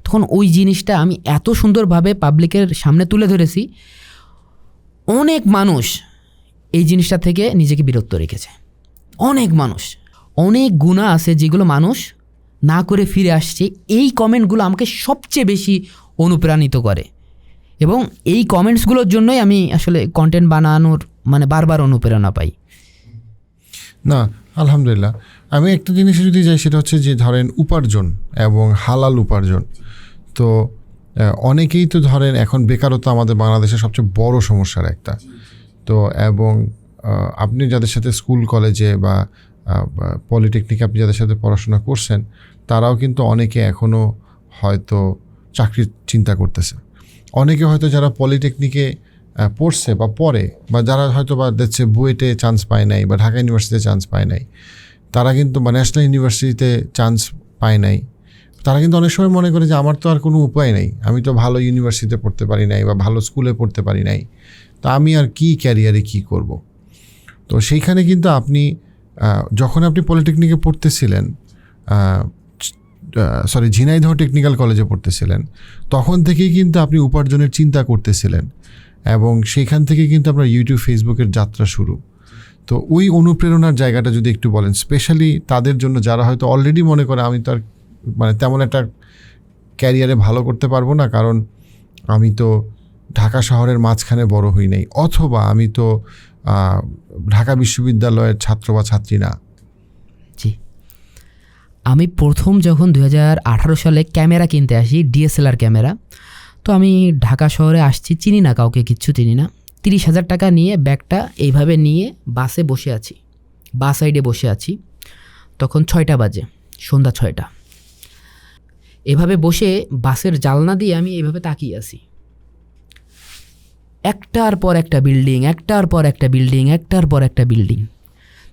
তখন ওই জিনিসটা আমি এত সুন্দরভাবে পাবলিকের সামনে তুলে ধরেছি, অনেক মানুষ এই জিনিসটা থেকে নিজেকে বিরত রেখেছে। অনেক মানুষ, অনেক গুনাহ আছে যেগুলো মানুষ না করে ফিরে আসছে। এই কমেন্টগুলো আমাকে সবচেয়ে বেশি অনুপ্রাণিত করে, এবং এই কমেন্টসগুলোর জন্যই আমি আসলে কন্টেন্ট বানানোর মানে বারবার অনুপ্রেরণা পাই। না, আলহামদুলিল্লাহ। আমি একটা জিনিসে যদি যাই, সেটা হচ্ছে যে ধরেন উপার্জন এবং হালাল উপার্জন। তো অনেকেই তো ধরেন এখন বেকারত্ব আমাদের বাংলাদেশের সবচেয়ে বড় সমস্যার একটা। তো এবং আপনি যাদের সাথে স্কুল কলেজে বা পলিটেকনিকে আপনি যাদের সাথে পড়াশোনা করছেন, তারাও কিন্তু অনেকে এখনও হয়তো চাকরির চিন্তা করতেছে। অনেকে হয়তো যারা পলিটেকনিকে পড়ছে বা পড়ে, বা যারা হয়তো বা দেখছে বুয়েটে চান্স পায় নাই বা ঢাকা ইউনিভার্সিটিতে চান্স পায় নাই, তারা কিন্তু বা ন্যাশনাল ইউনিভার্সিটিতে চান্স পায় নাই, তারা কিন্তু অনেক সময় মনে করে যে আমার তো আর কোনো উপায় নেই, আমি তো ভালো ইউনিভার্সিটিতে পড়তে পারি নাই বা ভালো স্কুলে পড়তে পারি নাই, তো আমি আর কি ক্যারিয়ারে কি করব। তো সেইখানে কিন্তু আপনি যখন আপনি পলিটেকনিকে পড়তেছিলেন, ঝিনাইদহ টেকনিক্যাল কলেজে পড়তেছিলেন, তখন থেকেই কিন্তু আপনি উপার্জনের চিন্তা করতেছিলেন এবং সেইখান থেকে কিন্তু আপনার ইউটিউব ফেসবুকের যাত্রা শুরু। তো ওই অনুপ্রেরণার জায়গাটা যদি একটু বলেন, স্পেশালি তাদের জন্য যারা হয়তো অলরেডি মনে করে আমি তো আর মানে তেমন একটা ক্যারিয়ারে ভালো করতে পারবো না, কারণ আমি তো ঢাকা শহরের মাঝখানে বড় হই নাই, অথবা আমি তো ঢাকা বিশ্ববিদ্যালয়ের ছাত্র বা ছাত্রী না। জি, আমি প্রথম যখন 2018 সালে ক্যামেরা কিনতে আসি, DSLR ক্যামেরা, তো আমি ঢাকা শহরে আসছি, চিনি না কাউকে, কিচ্ছু চিনি না। 30,000 টাকা নিয়ে ব্যাগটা এইভাবে নিয়ে বাসে বসে আছি, বাস সাইডে বসে আছি। তখন 6টা বাজে, সন্ধ্যা 6টা। এভাবে বসে বাসের জানলা দিয়ে আমি এইভাবে তাকিয়ে আছি, একটার পর একটা বিল্ডিং, একটার পর একটা বিল্ডিং, একটার পর একটা বিল্ডিং।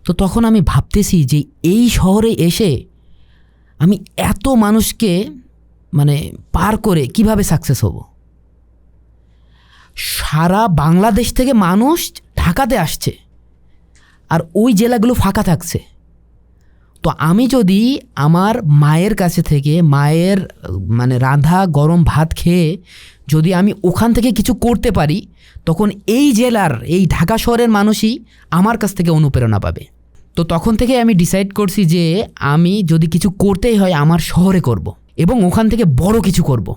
তো তখন আমি ভাবতেছি যে এই শহরে এসে আমি এত মানুষকে মানে পার করে কিভাবে সাকসেস হব। সারা বাংলাদেশ থেকে মানুষ ঢাকাতে আসছে আর ওই জেলাগুলো ফাঁকা থাকছে। তো আমি যদি আমার মায়ের কাছে থেকে মায়ের মানে রাঁধা গরম ভাত খেয়ে যদি আমি ওখান থেকে কিছু করতে পারি, তখন এই জেলার, এই ঢাকা শহরের মানুষই আমার কাছ থেকে অনুপ্রেরণা পাবে। তো তখন থেকে আমি ডিসাইড করছি যে আমি যদি কিছু করতেই হয় আমার শহরে করব এবং ওখান থেকে বড় কিছু করব।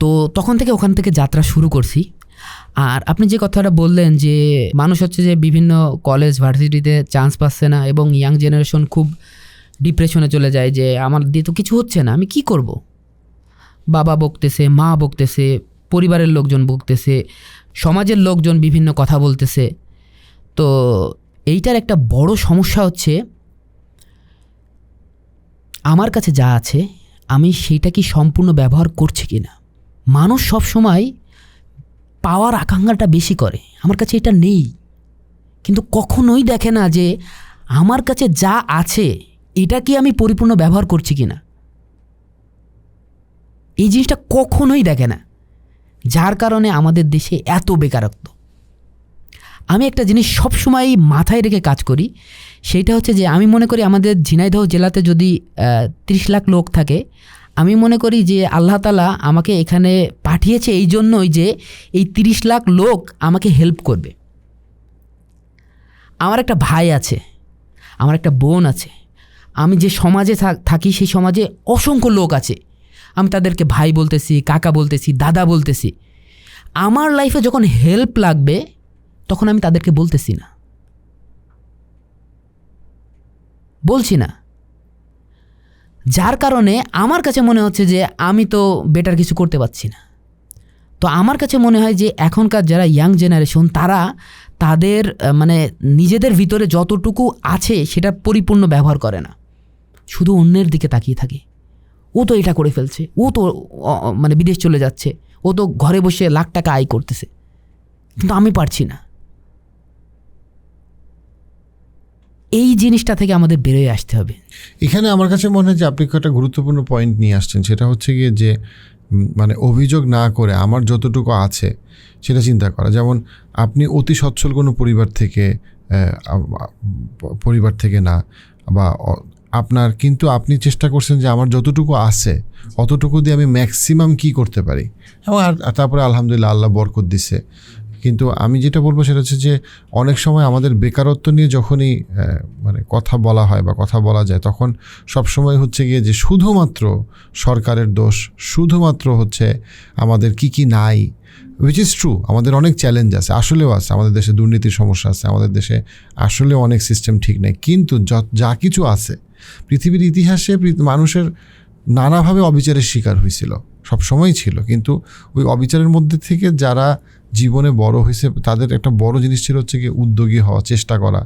তো তখন থেকে ওখান থেকে যাত্রা শুরু করছি। আর আপনি যে কথাটা বললেন যে মানুষ হচ্ছে যে বিভিন্ন কলেজ ভার্সিটিতে চান্স পাচ্ছে না এবং ইয়াং জেনারেশন খুব ডিপ্রেশনে চলে যায় যে আমার দিয়ে তো কিছু হচ্ছে না, আমি কি করব। বাবা বকতেছে, মা বকতেছে, পরিবারের লোকজন বকতেছে, সমাজের লোকজন বিভিন্ন কথা বলতেছে। তো এইটার একটা বড় সমস্যা হচ্ছে আমার কাছে যা আছে আমি সেইটা কি সম্পূর্ণ ব্যবহার করছি কি না। মানুষ সব সময় পাওয়ার আকাঙ্ক্ষাটা বেশি করে, আমার কাছে এটা নেই, কিন্তু কখনোই দেখে না যে আমার কাছে যা আছে এটা কি আমি পরিপূর্ণ ব্যবহার করছি কি না। এই জিনিসটা কখনোই দেখে না, যার কারণে আমাদের দেশে এত বেকারত্ব। আমি একটা জিনিস সবসময় মাথায় রেখে কাজ করি, সেইটা হচ্ছে যে আমি মনে করি আমাদের ঝিনাইদহ জেলাতে যদি 30 লাখ লোক থাকে, আমি মনে করি যে আল্লাহ তাআলা আমাকে এখানে পাঠিয়েছে এই জন্যই যে এই 30 লাখ লোক আমাকে হেল্প করবে। আমার একটা ভাই আছে, আমার একটা বোন আছে, আমি যে সমাজে থাকি সেই সমাজে অসংখ্য লোক আছে, আমি তাদেরকে ভাই বলতেছি, কাকা বলতেছি, দাদা বলতেছি। আমার লাইফে যখন হেল্প লাগবে তখন আমি তাদেরকে বলতেছি না, বলছি না, যার কারণে আমার কাছে মনে হচ্ছে যে আমি তো বেটার কিছু করতে পারছি না। তো আমার কাছে মনে হয় যে এখনকার যারা ইয়াং জেনারেশন, তারা তাদের মানে নিজেদের ভিতরে যতটুকু আছে সেটা পরিপূর্ণ ব্যবহার করে না, শুধু অন্যের দিকে তাকিয়ে থাকে। ও তো এটা করে ফেলছে, ও তো মানে বিদেশ চলে যাচ্ছে, ও তো ঘরে বসে লাখ টাকা আয় করতেছে, কিন্তু আমি পারছি না। এই জিনিসটা থেকে আমাদের বেরোয় আসতে হবে। এখানে আমার কাছে মনে হয় যে আপনি একটা গুরুত্বপূর্ণ পয়েন্ট নিয়ে আসছেন, সেটা হচ্ছে গিয়ে যে মানে অভিযোগ না করে আমার যতটুকু আছে সেটা চিন্তা করা। যেমন আপনি অতি সচ্ছল কোনো পরিবার থেকে না, বা আপনার, কিন্তু আপনি চেষ্টা করছেন যে আমার যতটুকু আছে অতটুকু দিয়ে আমি ম্যাক্সিমাম কি করতে পারি, এবং তারপরে আলহামদুলিল্লাহ আল্লাহ বরকত দিছে। কিন্তু আমি যেটা বলবো সেটা হচ্ছে যে অনেক সময় আমাদের বেকারত্ব নিয়ে যখনই মানে কথা বলা হয় বা কথা বলা যায়, তখন সবসময় হচ্ছে গিয়ে যে শুধুমাত্র সরকারের দোষ, শুধুমাত্র হচ্ছে আমাদের কি নাই, উইচ ইজ ট্রু। আমাদের অনেক চ্যালেঞ্জ আছে, আসলেও আছে, আমাদের দেশে দুর্নীতির সমস্যা আছে, আমাদের দেশে আসলেও অনেক সিস্টেম ঠিক নেই। কিন্তু যা কিছু আছে, পৃথিবীর ইতিহাসে মানুষের নানাভাবে অবিচারের শিকার হয়েছিল, সবসময়ই ছিল, কিন্তু ওই অবিচারের মধ্যে থেকে যারা জীবনে বড় হয়েছে তাদের একটা বড় জিনিস ছিল হচ্ছে কি উদ্যোগী হওয়া, চেষ্টা করা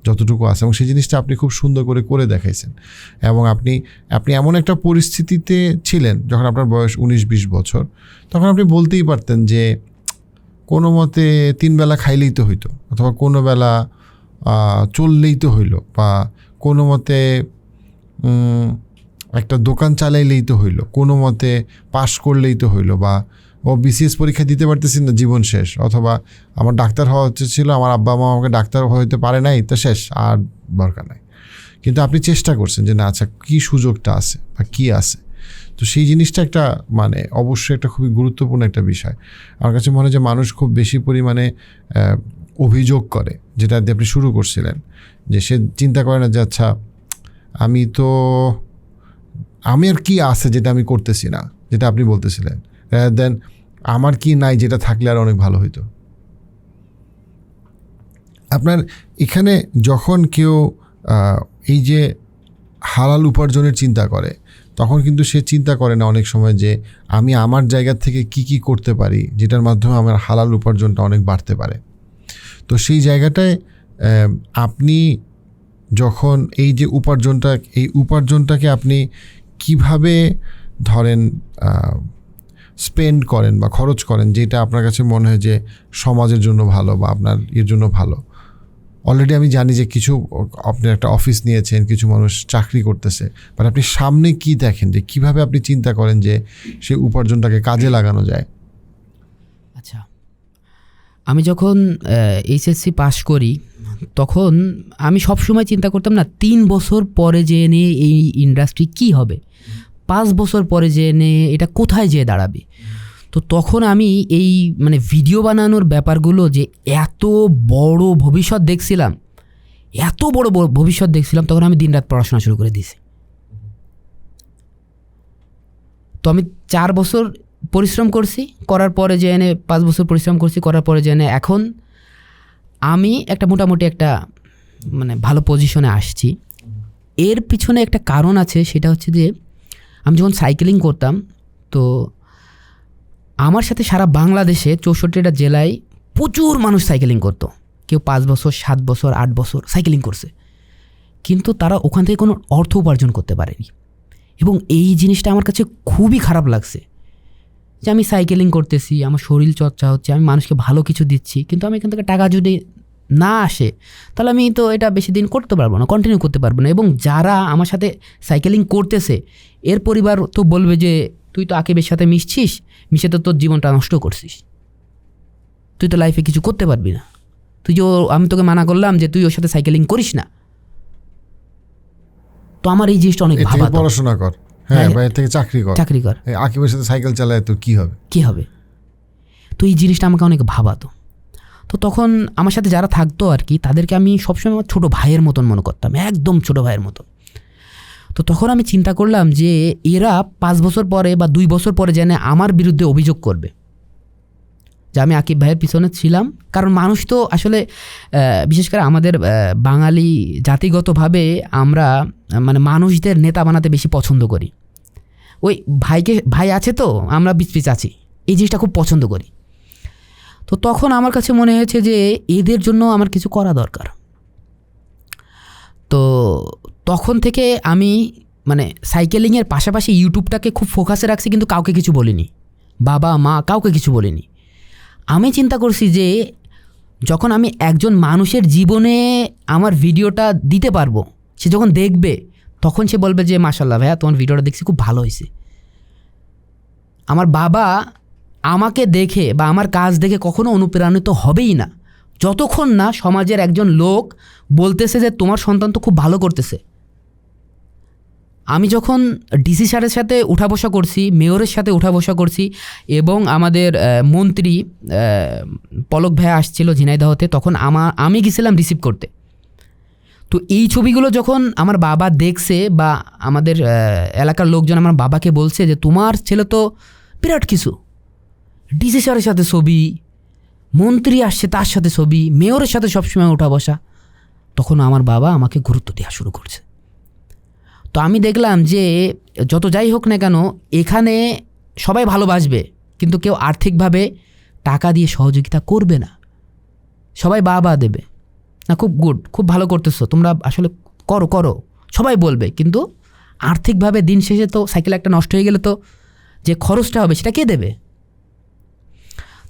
যতটুকু আছে, এবং সেই জিনিসটা আপনি খুব সুন্দর করে দেখাইছেন। এবং আপনি এমন একটা পরিস্থিতিতে ছিলেন যখন আপনার বয়স 19-20 বছর, তখন আপনি বলতেই পারতেন যে কোনো মতে 3 বেলা খাইলেই তো হইতো, অথবা কোনো বেলা চললেই তো হইলো, বা কোনো মতে একটা দোকান চালাইলেই তো হইলো, কোনো মতে পাশ করলেই তো হইলো, বা ও বিসিএস পরীক্ষা দিতে পারতেছি না, জীবন শেষ, অথবা আমার ডাক্তার হওয়া ছিল, আমার আব্বা মা আমাকে ডাক্তার হইতে পারে নাই, তো শেষ, আর দরকার নাই। কিন্তু আপনি চেষ্টা করছেন যে না, আচ্ছা কী সুযোগটা আছে বা কী আছে। তো সেই জিনিসটা একটা মানে অবশ্যই একটা খুবই গুরুত্বপূর্ণ একটা বিষয়। আমার কাছে মনে হয় যে মানুষ খুব বেশি পরিমাণে অভিযোগ করে, যেটা দিয়ে আপনি শুরু করছিলেন, যে সে চিন্তা করে না যে আচ্ছা আমি আর কি আছে যেটা আমি করতেছি না, যেটা আপনি বলতেছিলেন, দেন আমার কি নাই যেটা থাকলে আর অনেক ভালো হইতো। আপনার এখানে যখন কেউ এই যে হালাল উপার্জনের চিন্তা করে, তখন কিন্তু সে চিন্তা করে না অনেক সময় যে আমি আমার জায়গা থেকে কি করতে পারি যেটার মাধ্যমে আমার হালাল উপার্জনটা অনেক বাড়তে পারে। তো সেই জায়গাটায় আপনি যখন এই যে উপার্জনটাকে আপনি কিভাবে ধরেন স্পেন্ড করেন বা খরচ করেন, যেটা আপনার কাছে মনে হয় যে সমাজের জন্য ভালো বা আপনার এর জন্য ভালো। অলরেডি আমি জানি যে কিছু আপনি একটা অফিস নিয়েছেন, কিছু মানুষ চাকরি করতেছে, বাট আপনি সামনে কি দেখেন, যে কিভাবে আপনি চিন্তা করেন যে সেই উপার্জনটাকে কাজে লাগানো যায়? আচ্ছা, আমি যখন এইচএসসি পাশ করি তখন আমি সবসময় চিন্তা করতাম না 3 বছর পরে যেয়ে নিয়ে এই ইন্ডাস্ট্রি কি হবে, 5 বছর পরে যেয়ে নিয়ে এটা কোথায় যেয়ে দাঁড়াবে। তো তখন আমি এই মানে ভিডিও বানানোর ব্যাপারগুলো যে এত বড় ভবিষ্যৎ দেখছিলাম, তখন আমি দিনরাত পড়াশোনা শুরু করে দিয়েছি। তো আমি 4 বছর পরিশ্রম করছি, করার পরে যে এনে 5 বছর পরিশ্রম করছি, করার পরে যে এনে এখন আমি একটা মোটামুটি একটা মানে ভালো পজিশনে আসছি। এর পিছনে একটা কারণ আছে, সেটা হচ্ছে যে আমি যখন সাইকেলিং করতাম, তো আমার সাথে সারা বাংলাদেশে 64টা জেলায় প্রচুর মানুষ সাইকেলিং করতো। কেউ 5 বছর, 7 বছর, 8 বছর সাইকেলিং করছে, কিন্তু তারা ওখান থেকে কোনো অর্থ উপার্জন করতে পারেনি। এবং এই জিনিসটা আমার কাছে খুবই খারাপ লাগছে যে আমি সাইকেলিং করতেছি, আমার শরীর চর্চা হচ্ছে, আমি মানুষকে ভালো কিছু দিচ্ছি, কিন্তু আমি এখান থেকে টাকা যদি না আসে তাহলে আমি তো এটা বেশি দিন করতে পারবো না, কন্টিনিউ করতে পারবো না। এবং যারা আমার সাথে সাইকেলিং করতেছে এর পরিবার তো বলবে যে তুই তো আকিবের সাথে মিশে তো তোর জীবনটা নষ্ট করছিস, তুই তো লাইফে কিছু করতে পারবি না, আমি তোকে মানা করলাম যে তুই ওর সাথে সাইকেলিং করিস না। তো আমার এই জিনিসটা অনেক ভাবাতো, পড়াশোনা কর, হ্যাঁ, বা এর থেকে চাকরি কর, আকিবের সাথে সাইকেল চালায় তো কি হবে। তো এই জিনিসটা আমাকে অনেক ভাবাতো। তো তখন আমার সাথে যারা থাকতো আর কি, তাদেরকে আমি সবসময় আমার ছোটো ভাইয়ের মতন মনে করতাম, একদম ছোটো ভাইয়ের মতন। তো তখন আমি চিন্তা করলাম যে এরা 5 বছর পরে বা 2 বছর পরে যেন আমার বিরুদ্ধে অভিযোগ করবে যে আমি আকিব ভাইয়ের পিছনে ছিলাম। কারণ মানুষ তো আসলে বিশেষ করে আমাদের বাঙালি জাতিগতভাবে আমরা মানে মানুষদের নেতা বানাতে বেশি পছন্দ করি। ওই ভাই আছে তো আমরা বিচ আছি, এই জিনিসটা খুব পছন্দ করি। তো তখন আমার কাছে মনে হয়েছে যে এদের জন্য আমার কিছু করা দরকার। তো তখন থেকে আমি মানে সাইকেলিংয়ের পাশাপাশি ইউটিউবটাকে খুব ফোকাসে রাখছি, কিন্তু কাউকে কিছু বলিনি, বাবা মা কাউকে কিছু বলিনি। আমি চিন্তা করছি যে যখন আমি একজন মানুষের জীবনে আমার ভিডিওটা দিতে পারবো, সে যখন দেখবে তখন সে বলবে যে মাশাআল্লাহ ভাইয়া তোমার ভিডিওটা দেখছি খুব ভালো হয়েছে। আমার বাবা আমাকে দেখে বা আমার কাজ দেখে কখনো অনুপ্রাণিত হবেই না যতক্ষণ না সমাজের একজন লোক বলতেছে যে তোমার সন্তান তো খুব ভালো করতেছে। আমি যখন ডিসি স্যারের সাথে উঠা বসা করছি, মেয়রের সাথে উঠা বসা করছি, এবং আমাদের মন্ত্রী পলক ভাইয়া আসছিল ঝিনাইদহতে, তখন আমি গেছিলাম রিসিভ করতে। তো এই ছবিগুলো যখন আমার বাবা দেখছে বা আমাদের এলাকার লোকজন আমার বাবাকে বলছে যে তোমার ছেলে তো বিরাট কিছু, ডিসি স্যারের সাথে ছবি, মন্ত্রী আসছে তার সাথে ছবি, মেয়রের সাথে সবসময় উঠা বসা, তখন আমার বাবা আমাকে গুরুত্ব দেওয়া শুরু করছে। তো আমি দেখলাম যে যত যাই হোক না কেন এখানে সবাই ভালোবাসবে, কিন্তু কেউ আর্থিকভাবে টাকা দিয়ে সহযোগিতা করবে না। সবাই বাবা দেবে, না খুব গুড, খুব ভালো করতেছো তোমরা, আসলে করো করো সবাই বলবে, কিন্তু আর্থিকভাবে দিন শেষে তো সাইকেল একটা নষ্ট হয়ে গেলে তো যে খরচটা হবে সেটা কে দেবে?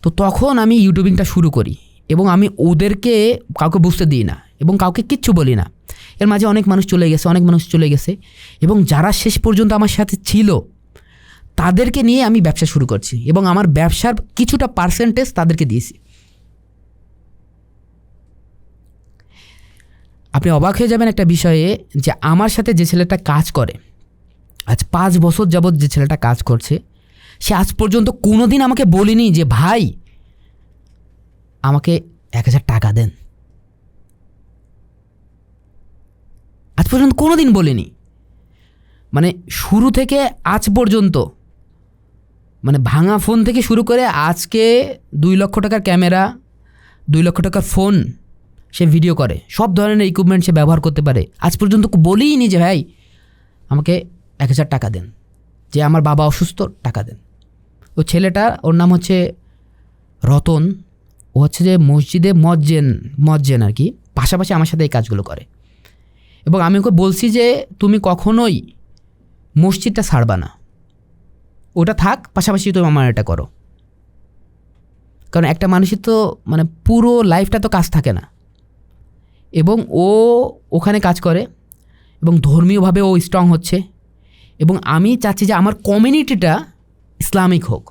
তো তখন আমি ইউটিউবিংটা শুরু করি এবং আমি ওদেরকে কাউকে বুঝতে দিই না এবং কাউকে কিচ্ছু বলি না। এর মাঝে অনেক মানুষ চলে গেছে এবং যারা শেষ পর্যন্ত আমার সাথে ছিল তাদেরকে নিয়ে আমি ব্যবসা শুরু করছি এবং আমার ব্যবসার কিছুটা পার্সেন্টেজ তাদেরকে দিয়েছি। আপনি অবাক হয়ে যাবেন একটা বিষয়ে, যে আমার সাথে যে ছেলেটা কাজ করে, আজ 5 বছর যাবৎ যে ছেলেটা কাজ করছে, সে আজ পর্যন্ত কোনো দিন আমাকে বলিনি যে ভাই আমাকে 1000 টাকা দেন। আজ পর্যন্ত কোনো দিন বলিনি। মানে শুরু থেকে আজ পর্যন্ত, মানে ভাঙা ফোন থেকে শুরু করে আজকে 2 লক্ষ টাকার ক্যামেরা, 2 লক্ষ টাকার ফোন সে ভিডিও করে, সব ধরনের ইকুইপমেন্ট সে ব্যবহার করতে পারে। আজ পর্যন্ত বলিনি যে ভাই আমাকে 1000 টাকা দেন, যে আমার বাবা অসুস্থ টাকা দেন। ও ছেলেটা, ওর নাম হচ্ছে রতন, ও হচ্ছে যে মসজিদে মজ্জেন আর কি, পাশাপাশি আমার সাথে এই কাজগুলো করে। এবং আমি ওকে বলছি যে তুমি কখনোই মসজিদটা ছাড়বা না, ওটা থাক, পাশাপাশি তুমি আমার এটা করো। কারণ একটা মানুষের তো মানে পুরো লাইফটা তো কাজ থাকে না। এবং ও ওখানে কাজ করে এবং ধর্মীয়ভাবে ও স্ট্রং হচ্ছে এবং আমি চাচ্ছি যে আমার কমিউনিটিটা ইসলামিক হোক।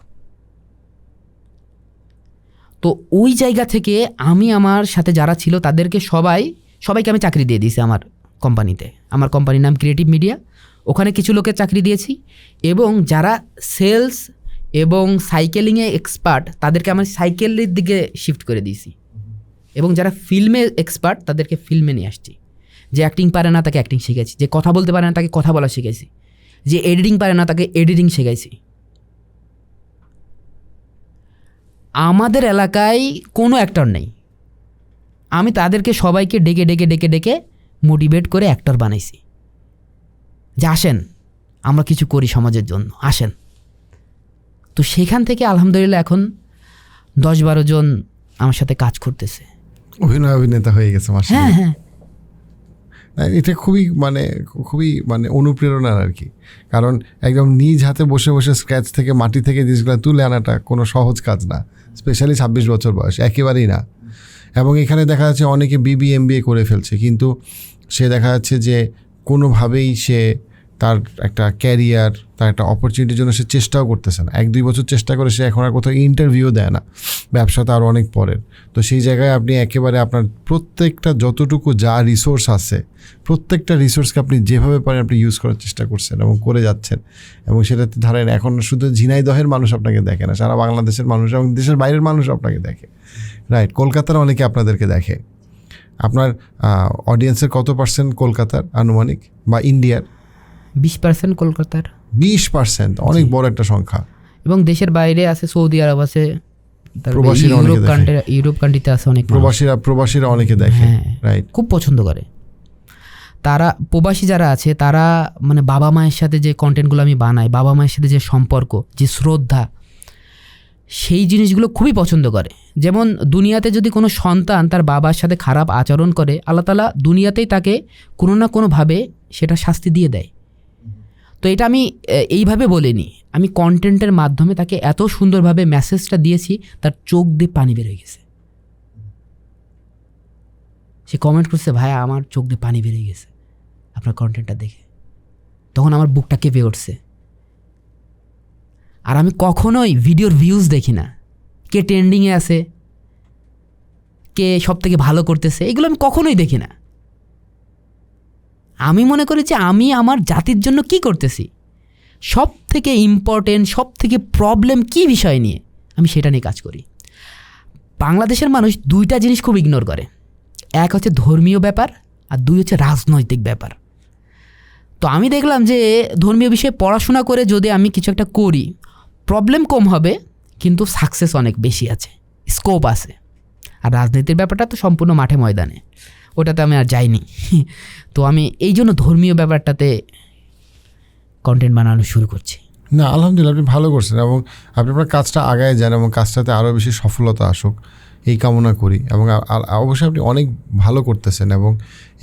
তো ওই জায়গা থেকে আমি আমার সাথে যারা ছিল তাদেরকে সবাইকে আমি চাকরি দিয়ে দিয়েছি আমার কোম্পানিতে। আমার কোম্পানির নাম ক্রিয়েটিভ মিডিয়া। ওখানে কিছু লোকের চাকরি দিয়েছি এবং যারা সেলস এবং সাইকেলিংয়ে এক্সপার্ট তাদেরকে আমার সাইকেলের দিকে শিফট করে দিয়েছি এবং যারা ফিল্মে এক্সপার্ট তাদেরকে ফিল্মে নিয়ে আসছি। যে অ্যাক্টিং পারে না তাকে অ্যাক্টিং শেখাইছি, যে কথা বলতে পারে না তাকে কথা বলা শিখাইছি, যে এডিটিং পারে না তাকে এডিটিং শেখাইছি। আমাদের এলাকায় কোনো অ্যাক্টর নেই, আমি তাদেরকে সবাইকে ডেকে মোটিভেট করে অ্যাক্টর বানাইছি যে আসেন আমরা কিছু করি সমাজের জন্য, আসেন। তো সেখান থেকে আলহামদুলিল্লাহ এখন 10-12 জন আমার সাথে কাজ করতেছে, অভিনেতা হয়ে গেছে মাশাআল্লাহ। হ্যাঁ। এটা খুবই মানে অনুপ্রেরণার আর কি। কারণ একদম নিজ হাতে বসে স্ক্র্যাচ থেকে মাটি থেকে জিনিসগুলো তুলে আনাটা কোনো সহজ কাজ না, স্পেশালি 26 বছর বয়স, একেবারেই না। এবং এখানে দেখা যাচ্ছে অনেকে MBA করে ফেলছে, কিন্তু সে দেখা যাচ্ছে যে কোনোভাবেই সে তার একটা ক্যারিয়ার, তার একটা অপরচুনিটির জন্য সে চেষ্টাও করতেছে না। 1-2 বছর চেষ্টা করে সে এখন আর কোথাও ইন্টারভিউ দেয় না, ব্যবসা তো আরও অনেক পরের। তো সেই জায়গায় আপনি একেবারে আপনার প্রত্যেকটা যতটুকু যা রিসোর্স আছে, প্রত্যেকটা রিসোর্সকে আপনি যেভাবে পারেন আপনি ইউজ করার চেষ্টা করছেন এবং করে যাচ্ছেন। এবং সেটাতে ধরেন এখন শুধু ঝিনাইদহের মানুষ আপনাকে দেখে না, সারা বাংলাদেশের মানুষ এবং দেশের বাইরের মানুষ আপনাকে দেখে, রাইট? কলকাতার অনেকে আপনাদেরকে দেখে। আপনার অডিয়েন্সের কত % কলকাতার আনুমানিক, বা ইন্ডিয়ার? 20% কলকাতার। 20%, অনেক বড় একটা সংখ্যা। এবং দেশের বাইরে আছে, সৌদি আরব আছে, প্রবাসীরা অনেকে দেখে। ইউরোপ কান্ট্রিতে আছে অনেক প্রবাসীরা অনেকে দেখে, রাইট? খুব পছন্দ করে তারা। প্রবাসী যারা আছে তারা মানে বাবা মায়ের সাথে যে কন্টেন্টগুলো আমি বানাই, বাবা মায়ের সাথে যে সম্পর্ক, যে শ্রদ্ধা, সেই জিনিসগুলো খুবই পছন্দ করে। যেমন দুনিয়াতে যদি কোনো সন্তান তার বাবার সাথে খারাপ আচরণ করে, আল্লাহ তাআলা দুনিয়াতেই তাকে কোনো না কোনোভাবে সেটা শাস্তি দিয়ে দেয়। তো এটা আমি এইভাবে বলিনি, আমি কন্টেন্টের মাধ্যমে তাকে এত সুন্দরভাবে মেসেজটা দিয়েছি, তার চোখ দিয়ে পানি বের হয়ে গেছে। সে কমেন্ট করছে, ভাই আমার চোখ দিয়ে পানি বেরিয়ে গেছে আপনার কন্টেন্টটা দেখে। তখন আমার বুকটা কেঁপে উঠছে। আর আমি কখনোই ভিডিওর ভিউজ দেখি না, কে ট্রেন্ডিংয়ে আছে, কে সব থেকে ভালো করতেছে, এগুলো আমি কখনোই দেখি না। আমি মনে করি যে আমি আমার জাতির জন্য কি করতেছি, সব থেকে ইম্পর্টেন্ট, সব থেকে প্রবলেম কি বিষয় নিয়ে, আমি সেটা নিয়ে কাজ করি। বাংলাদেশের মানুষ 2টা জিনিস খুব ইগনোর করে, এক হচ্ছে ধর্মীয় ব্যাপার আর 2 হচ্ছে রাজনৈতিক ব্যাপার। তো আমি দেখলাম যে ধর্মীয় বিষয়ে পড়াশোনা করে যদি আমি কিছু একটা করি, প্রবলেম কম হবে কিন্তু সাকসেস অনেক বেশি আছে, স্কোপ আছে। আর রাজনীতির ব্যাপারটা তো সম্পূর্ণ মাঠে ময়দানে, ওটাতে আমি আর যাইনি। তো আমি এই জন্য ধর্মীয় ব্যাপারটাতে কন্টেন্ট বানানো শুরু করছি। না আলহামদুলিল্লাহ আপনি ভালো করছেন এবং আপনি আপনার কাজটা আগায় যান এবং কাজটাতে আরও বেশি সফলতা আসুক এই কামনা করি। এবং অবশ্যই আপনি অনেক ভালো করতেছেন এবং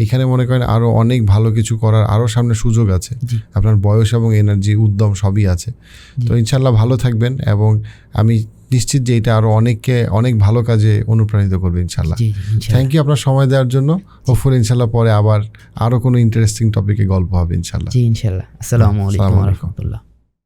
এখানে মনে করেন আরও অনেক ভালো কিছু করার আরও সামনে সুযোগ আছে। আপনার বয়স এবং এনার্জি উদ্যম সবই আছে। তো ইনশাল্লাহ ভালো থাকবেন এবং আমি নিশ্চিত যে এটা আরও অনেককে অনেক ভালো কাজে অনুপ্রাণিত করবে ইনশাল্লাহ। থ্যাংক ইউ আপনার সময় দেওয়ার জন্য। হোপফুলি ইনশাল্লাহ পরে আবার আরও কোনো ইন্টারেস্টিং টপিকে গল্প হবে ইনশাল্লাহ। জি ইনশাল্লাহ। আসসালামু আলাইকুম ওয়া রাহমাতুল্লাহ।